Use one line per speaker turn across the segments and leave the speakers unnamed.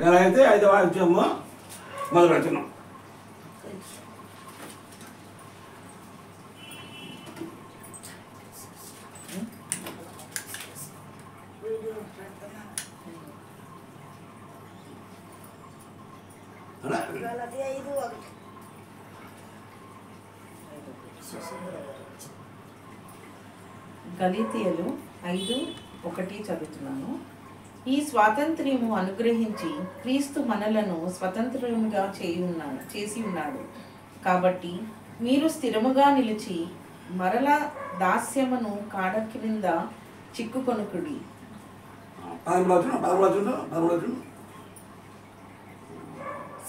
గల అయితే 5వ అధ్యాయము మొదలు పెడుతున్నాం.
గలీతియలు 5:1 చదువుతున్నాను. ఈ స్వాతంత్ర్యము అనుగ్రహించి క్రీస్తు మనలను స్వతంత్రులుగా చేసి ఉన్నాడు. కాబట్టి మీరు స్థిరముగా నిలిచి మరల దాస్యమును కాడ క్రింద చిక్కుకొనుకుడి.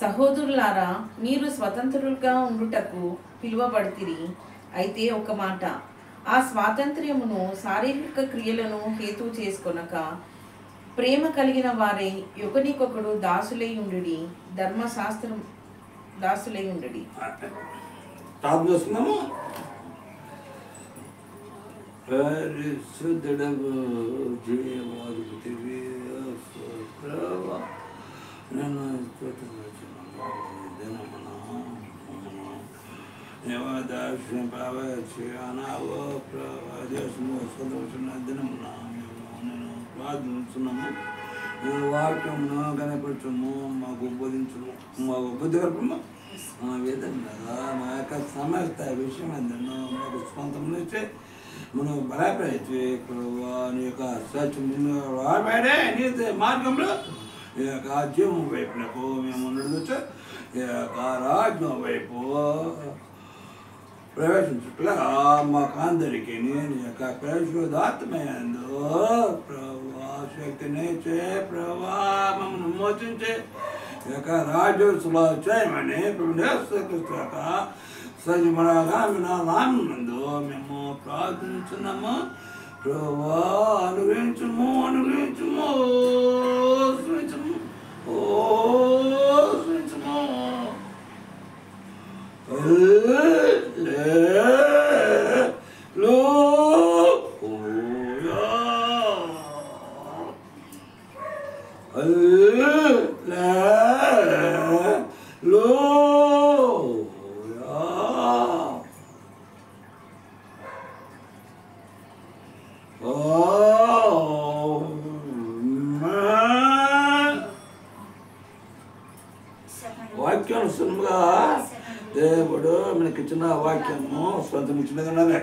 సహోదరులారా, మీరు స్వతంత్రులుగా ఉండుటకు పిలువబడితిరి. అయితే ఒక మాట, ఆ స్వాతంత్ర్యమును శారీరక క్రియలను హేతు చేసుకొనక ప్రేమ కలిగిన వారై ఒకనికొకడు దాసులై ఉండుడి, ధర్మశాస్త్రం దాసులై ఉండుడి.
ప్రార్థించున్నాము. వాక్యమును కనపరచము, మాకు బోధించము, మాకు బుద్ధి కల్పము. మా విధంగా మా యొక్క సమస్త విషయం ఏంటో మాకు స్వంతం నుంచి మనం బలపరిచి నీ యొక్క సత్యము రాబడే నీ మార్గంలో ఈ యొక్క జీవం వైపునకు మేము నడుచు ఈ యొక్క రాజ్యం వైపు ప్రవేశించుట్లా మాకు అందరికీ నేను యొక్క పరిశుద్ధాత్మయందు ప్రభా శక్తిని చే ప్రభా మమ్మల్ని మోచించే ఈ యొక్క రాజ్యోత్సవ చేయమని ప్రభు యొక్క సజీవనగా నామందు మేము ప్రార్థించున్నాము. ప్రభా అనుగ్రహించము, అనుగ్రహించము, అనుగ్రహించము, అనుగ్రహించము. వాక్యానుసారంగా దేవుడు మనకి ఇచ్చిన వాక్యము స్వంతం ఇచ్చినది ఉన్నదే.